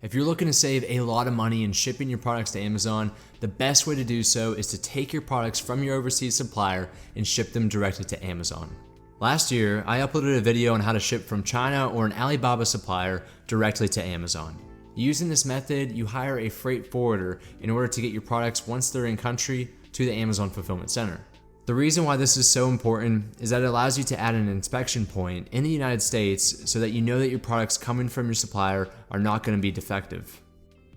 If you're looking to save a lot of money in shipping your products to Amazon, the best way to do so is to take your products from your overseas supplier and ship them directly to Amazon. Last year, I uploaded a video on how to ship from China or an Alibaba supplier directly to Amazon. Using this method, you hire a freight forwarder in order to get your products once they're in country to the Amazon fulfillment center. The reason why this is so important is that it allows you to add an inspection point in the United States so that you know that your products coming from your supplier are not going to be defective.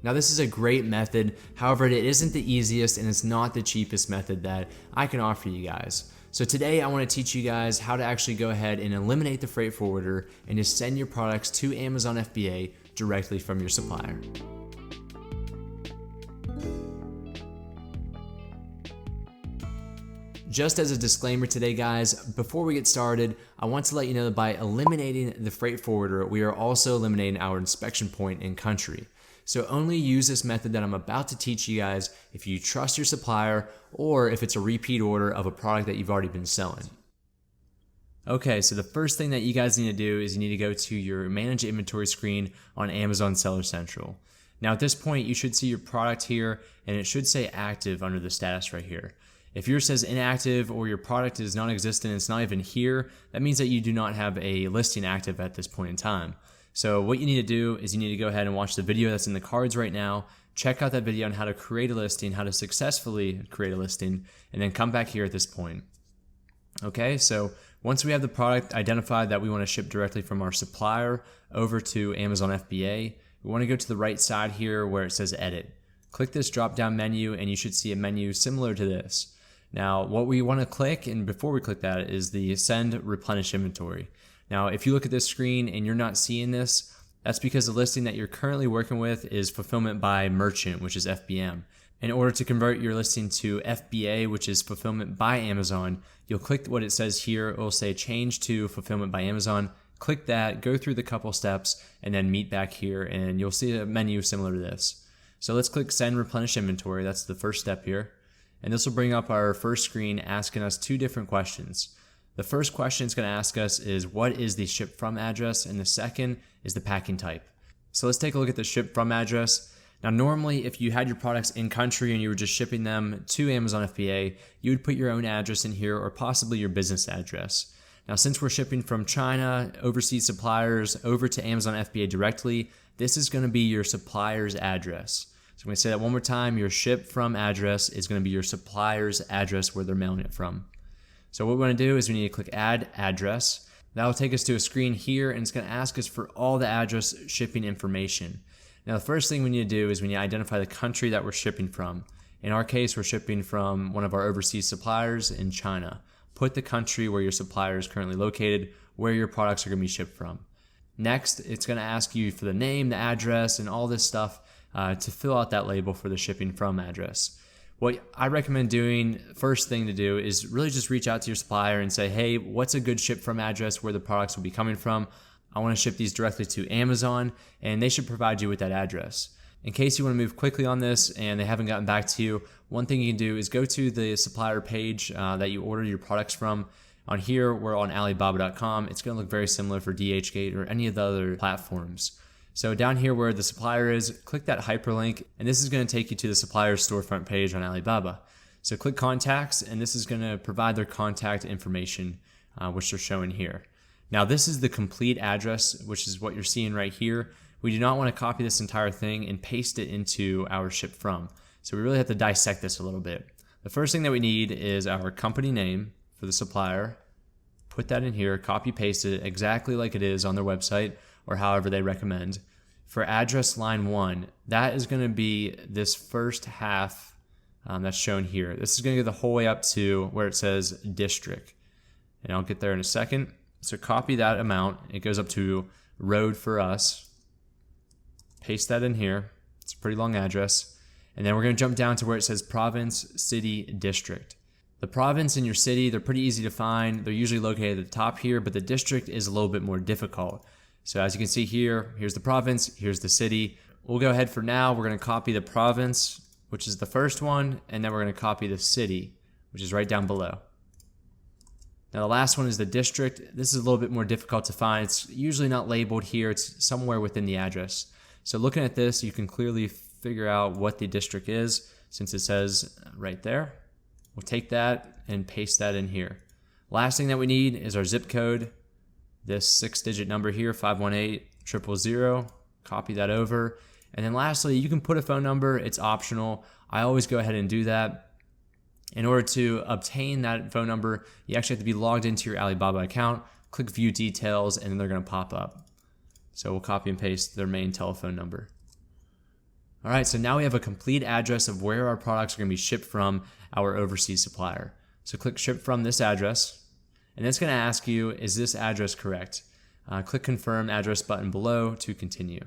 Now, this is a great method, however, it isn't the easiest and it's not the cheapest method that I can offer you guys. So today I want to teach you guys how to actually go ahead and eliminate the freight forwarder and just send your products to Amazon FBA directly from your supplier. Just as a disclaimer today, guys, before we get started, I want to let you know that by eliminating the freight forwarder, we are also eliminating our inspection point in country. So only use this method that I'm about to teach you guys if you trust your supplier or if it's a repeat order of a product that you've already been selling. Okay, so the first thing that you guys need to do is you need to go to your Manage Inventory screen on Amazon Seller Central. Now at this point, you should see your product here and it should say active under the status right here. If yours says inactive or your product is non-existent, it's not even here, that means that you do not have a listing active at this point in time. So what you need to do is you need to go ahead and watch the video that's in the cards right now, check out that video on how to create a listing, how to successfully create a listing, and then come back here at this point. Okay, so once we have the product identified that we want to ship directly from our supplier over to Amazon FBA, we want to go to the right side here where it says edit. Click this drop down menu and you should see a menu similar to this. Now, what we want to click, and before we click that, is the Send Replenish Inventory. Now, if you look at this screen and you're not seeing this, that's because the listing that you're currently working with is Fulfillment by Merchant, which is FBM. In order to convert your listing to FBA, which is Fulfillment by Amazon, you'll click what it says here. It will say Change to Fulfillment by Amazon. Click that, go through the couple steps, and then meet back here, and you'll see a menu similar to this. So let's click Send Replenish Inventory. That's the first step here. And this will bring up our first screen asking us two different questions. The first question it's going to ask us is what is the ship from address, and the second is the packing type. So let's take a look at the ship from address. Now normally if you had your products in country and you were just shipping them to Amazon FBA, you would put your own address in here or possibly your business address. Now since we're shipping from China, overseas suppliers, over to Amazon FBA directly, this is going to be your supplier's address. So I'm going to say that one more time. Your ship from address is going to be your supplier's address where they're mailing it from. So what we want to do is we need to click Add Address. That will take us to a screen here and it's going to ask us for all the address shipping information. Now the first thing we need to do is we need to identify the country that we're shipping from. In our case, we're shipping from one of our overseas suppliers in China. Put the country where your supplier is currently located, where your products are going to be shipped from. Next, it's going to ask you for the name, the address, and all this stuff to fill out that label for the shipping from address. What I recommend doing, first thing to do, is really just reach out to your supplier and say, hey, what's a good ship from address where the products will be coming from? I want to ship these directly to Amazon, and they should provide you with that address. In case you want to move quickly on this and they haven't gotten back to you, one thing you can do is go to the supplier page that you order your products from. On here, we're on Alibaba.com. It's going to look very similar for DHgate or any of the other platforms. So down here where the supplier is, click that hyperlink, and this is going to take you to the supplier's storefront page on Alibaba. So click Contacts, and this is going to provide their contact information, which they're showing here. Now this is the complete address, which is what you're seeing right here. We do not want to copy this entire thing and paste it into our ship from. So we really have to dissect this a little bit. The first thing that we need is our company name for the supplier. Put that in here, copy paste it exactly like it is on their website or however they recommend. For address line 1, that is going to be this first half that's shown here. This is going to go the whole way up to where it says district. And I'll get there in a second. So copy that amount. It goes up to road for us. Paste that in here. It's a pretty long address. And then we're going to jump down to where it says province, city, district. The province and your city, they're pretty easy to find. They're usually located at the top here, but the district is a little bit more difficult. So as you can see here, here's the province, here's the city. We'll go ahead for now. We're going to copy the province, which is the first one, and then we're going to copy the city, which is right down below. Now the last one is the district. This is a little bit more difficult to find. It's usually not labeled here. It's somewhere within the address. So looking at this, you can clearly figure out what the district is since it says right there. We'll take that and paste that in here. Last thing that we need is our zip code, this 6-digit number here, 518-000. Copy that over. And then lastly, you can put a phone number. It's optional. I always go ahead and do that. In order to obtain that phone number, you actually have to be logged into your Alibaba account, click view details, and then they're going to pop up. So we'll copy and paste their main telephone number. All right, so now we have a complete address of where our products are going to be shipped from our overseas supplier. So click ship from this address, and it's going to ask you, is this address correct? Click confirm address button below to continue.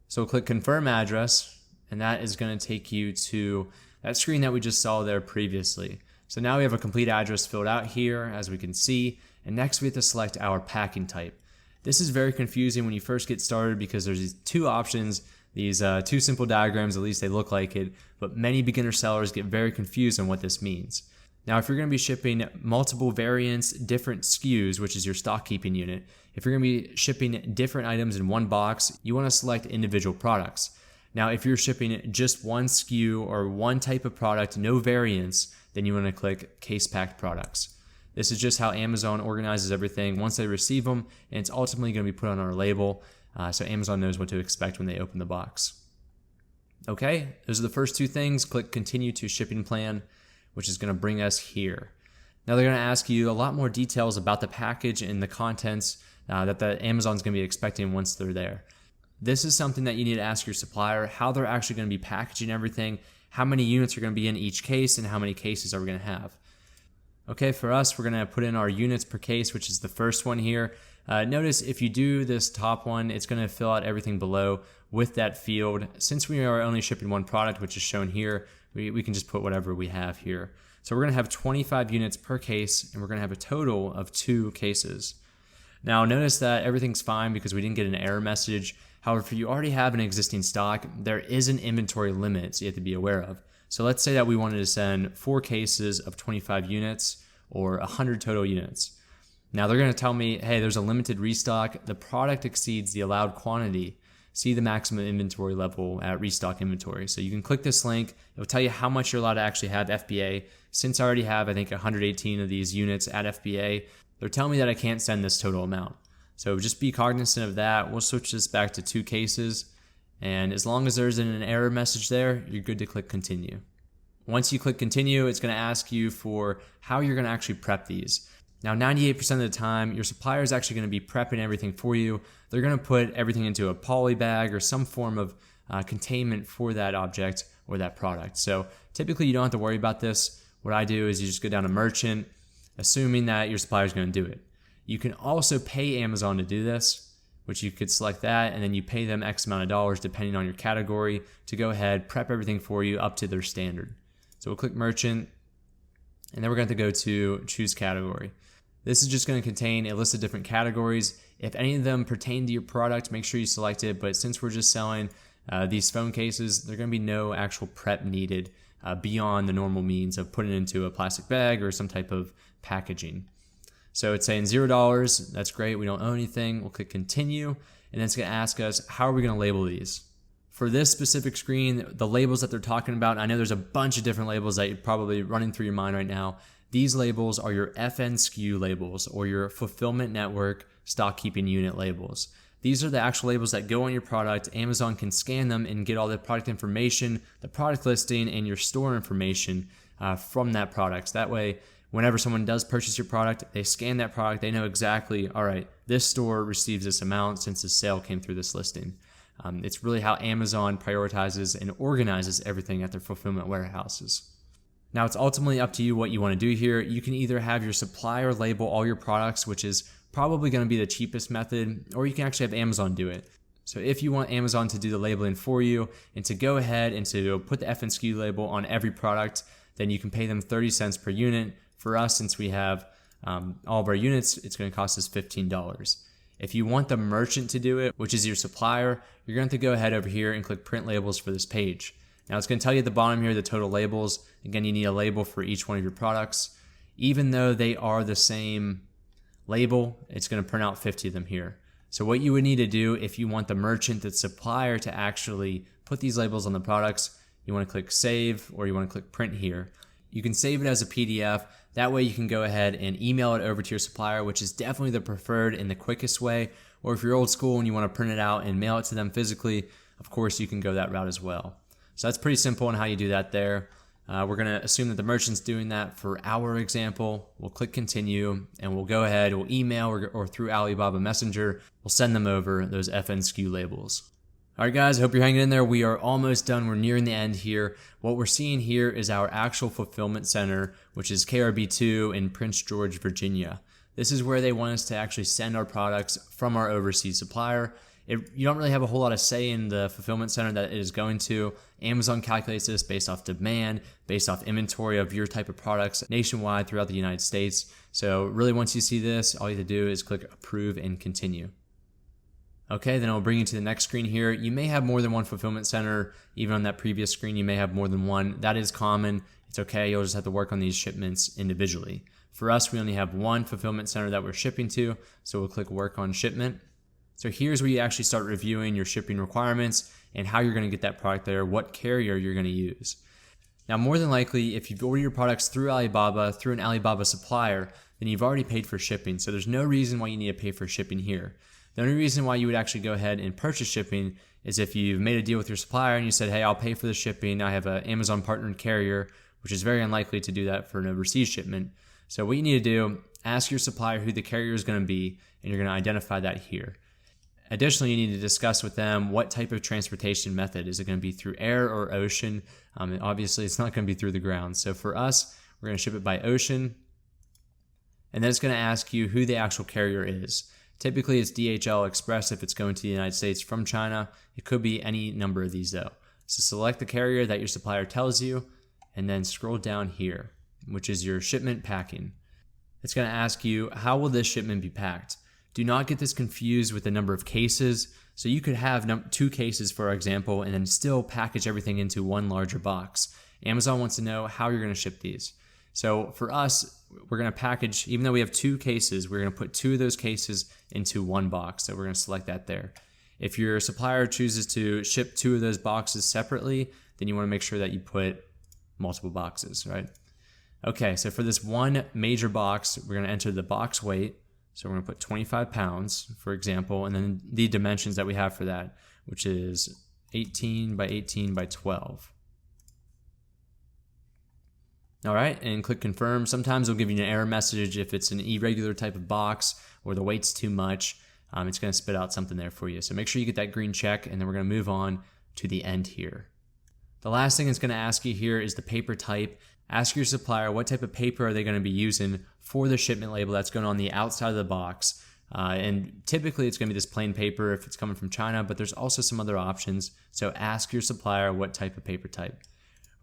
So we'll click confirm address, and that is going to take you to that screen that we just saw there previously. So now we have a complete address filled out here, as we can see, and next we have to select our packing type. This is very confusing when you first get started because there's these two options, these two simple diagrams, at least they look like it, but many beginner sellers get very confused on what this means. Now, if you're going to be shipping multiple variants, different SKUs, which is your stock keeping unit, if you're going to be shipping different items in one box, you want to select individual products. Now, if you're shipping just one SKU or one type of product, no variants, then you want to click case packed products. This is just how Amazon organizes everything once they receive them, and it's ultimately going to be put on our label, so Amazon knows what to expect when they open the box. Okay, those are the first two things. Click continue to shipping plan, which is going to bring us here. Now they're going to ask you a lot more details about the package and the contents that the Amazon's going to be expecting once they're there. This is something that you need to ask your supplier, how they're actually going to be packaging everything, how many units are going to be in each case, and how many cases are we going to have. Okay, for us, we're going to put in our units per case, which is the first one here. Notice if you do this top one, it's going to fill out everything below with that field. Since we are only shipping one product, which is shown here, we can just put whatever we have here. So we're going to have 25 units per case, and we're going to have a total of 2 cases. Now notice that everything's fine because we didn't get an error message. However, if you already have an existing stock, there is an inventory limit you have to be aware of. So let's say that we wanted to send 4 cases of 25 units or 100 total units. Now they're going to tell me, hey, there's a limited restock. The product exceeds the allowed quantity. See the maximum inventory level at restock inventory. So you can click this link. It will tell you how much you're allowed to actually have FBA. Since I already have, I think, 118 of these units at FBA, they're telling me that I can't send this total amount. So just be cognizant of that. We'll switch this back to 2 cases. And as long as there's an error message there, you're good to click continue. Once you click continue, it's going to ask you for how you're going to actually prep these. Now, 98% of the time, your supplier is actually going to be prepping everything for you. They're going to put everything into a poly bag or some form of containment for that object or that product. So typically, you don't have to worry about this. What I do is you just go down to merchant, assuming that your supplier is going to do it. You can also pay Amazon to do this, which you could select that, and then you pay them X amount of dollars depending on your category to go ahead, prep everything for you up to their standard. So we'll click merchant, and then we're going to go to choose category. This is just going to contain a list of different categories. If any of them pertain to your product, make sure you select it. But since we're just selling these phone cases, there's going to be no actual prep needed beyond the normal means of putting it into a plastic bag or some type of packaging. So it's saying $0. That's great. We don't owe anything. We'll click continue, and then it's going to ask us, how are we going to label these? For this specific screen, the labels that they're talking about, I know there's a bunch of different labels that you're probably running through your mind right now. These labels are your FNSKU labels or your fulfillment network stock keeping unit labels. These are the actual labels that go on your product. Amazon can scan them and get all the product information, the product listing, and your store information from that product. So that way, whenever someone does purchase your product, they scan that product, they know exactly, all right, this store receives this amount since the sale came through this listing. It's really how Amazon prioritizes and organizes everything at their fulfillment warehouses. Now, it's ultimately up to you what you want to do here. You can either have your supplier label all your products, which is probably going to be the cheapest method, or you can actually have Amazon do it. So if you want Amazon to do the labeling for you and to go ahead and to put the FNSKU label on every product, then you can pay them 30 cents per unit. For us, since we have all of our units, it's going to cost us $15. If you want the merchant to do it, which is your supplier, you're going to have to go ahead over here and click print labels for this page. Now it's going to tell you at the bottom here the total labels. Again, you need a label for each one of your products. Even though they are the same label, it's going to print out 50 of them here. So what you would need to do if you want the merchant, the supplier, to actually put these labels on the products, you want to click save or you want to click print here. You can save it as a PDF. That way you can go ahead and email it over to your supplier, which is definitely the preferred and the quickest way. Or if you're old school and you want to print it out and mail it to them physically, of course you can go that route as well. So that's pretty simple on how you do that there. We're going to assume that the merchant's doing that for our example. We'll click continue and we'll go ahead, we'll email or through Alibaba Messenger, we'll send them over those FNSKU labels. All right, guys, I hope you're hanging in there. We are almost done. We're nearing the end here. What we're seeing here is our actual fulfillment center, which is KRB2 in Prince George, Virginia. This is where they want us to actually send our products from our overseas supplier. You don't really have a whole lot of say in the fulfillment center that it is going to. Amazon calculates this based off demand, based off inventory of your type of products nationwide throughout the United States. So really, once you see this, all you have to do is click approve and continue. Okay, then I'll bring you to the next screen here. You may have more than one fulfillment center. Even on that previous screen, you may have more than one. That is common. It's okay. You'll just have to work on these shipments individually. For us, we only have one fulfillment center that we're shipping to, so we'll click work on shipment. So here's where you actually start reviewing your shipping requirements and how you're going to get that product there, what carrier you're going to use. Now, more than likely, if you've ordered your products through Alibaba, through an Alibaba supplier, then you've already paid for shipping. So there's no reason why you need to pay for shipping here. The only reason why you would actually go ahead and purchase shipping is if you've made a deal with your supplier and you said, hey, I'll pay for the shipping. I have an Amazon partnered carrier, which is very unlikely to do that for an overseas shipment. So what you need to do, ask your supplier who the carrier is going to be, and you're going to identify that here. Additionally, you need to discuss with them what type of transportation method. Is it going to be through air or ocean? And obviously, it's not going to be through the ground. So for us, we're going to ship it by ocean. And then it's going to ask you who the actual carrier is. Typically, it's DHL Express if it's going to the United States from China. It could be any number of these though. So select the carrier that your supplier tells you, and then scroll down here, which is your shipment packing. It's going to ask you, how will this shipment be packed? Do not get this confused with the number of cases. So you could have 2 cases, for example, and then still package everything into one larger box. Amazon wants to know how you're going to ship these. So for us, we're going to package, even though we have 2 cases, we're going to put 2 of those cases into one box. So we're going to select that there. If your supplier chooses to ship 2 of those boxes separately, then you want to make sure that you put multiple boxes, right? Okay, so for this one major box, we're going to enter the box weight. So we're going to put 25 pounds, for example, and then the dimensions that we have for that, which is 18 by 18 by 12. All right, and click confirm. Sometimes it'll give you an error message if it's an irregular type of box or the weight's too much. It's going to spit out something there for you. So make sure you get that green check, and then we're going to move on to the end here. The last thing it's going to ask you here is the paper type. Ask your supplier what type of paper are they going to be using for the shipment label that's going on the outside of the box. And typically it's going to be this plain paper if it's coming from China, but there's also some other options. So ask your supplier what type of paper type.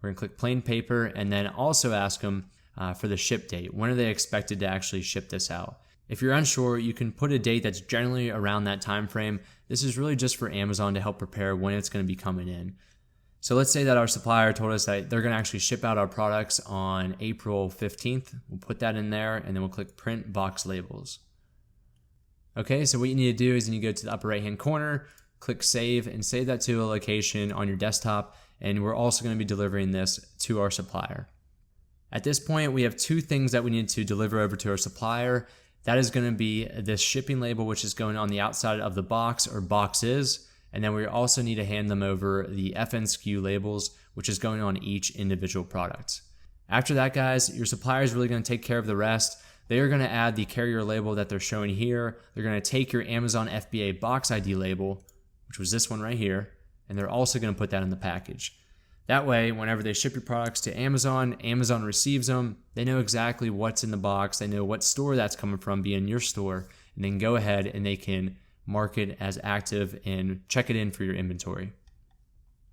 We're going to click plain paper, and then also ask them for the ship date. When are they expected to actually ship this out? If you're unsure, you can put a date that's generally around that time frame. This is really just for Amazon to help prepare when it's going to be coming in. So let's say that our supplier told us that they're going to actually ship out our products on April 15th. We'll put that in there, and then we'll click print box labels. Okay, so what you need to do is you go to the upper right hand corner, click save, and save that to a location on your desktop. And we're also going to be delivering this to our supplier. At this point, we have 2 things that we need to deliver over to our supplier. That is going to be this shipping label, which is going on the outside of the box or boxes. And then we also need to hand them over the FNSKU labels, which is going on each individual product. After that, guys, your supplier is really going to take care of the rest. They are going to add the carrier label that they're showing here. They're going to take your Amazon FBA box ID label, which was this one right here, and they're also going to put that in the package. That way, whenever they ship your products to Amazon, Amazon receives them. They know exactly what's in the box. They know what store that's coming from, being your store, and then go ahead and they can mark it as active and check it in for your inventory.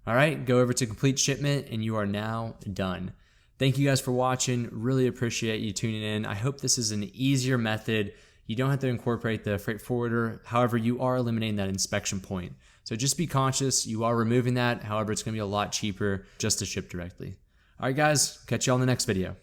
All right, go over to complete shipment, and you are now done. Thank you guys for watching. Really appreciate you tuning in. I hope this is an easier method. You don't have to incorporate the freight forwarder. However, you are eliminating that inspection point. So just be conscious. You are removing that. However, it's going to be a lot cheaper just to ship directly. All right, guys, catch you all in the next video.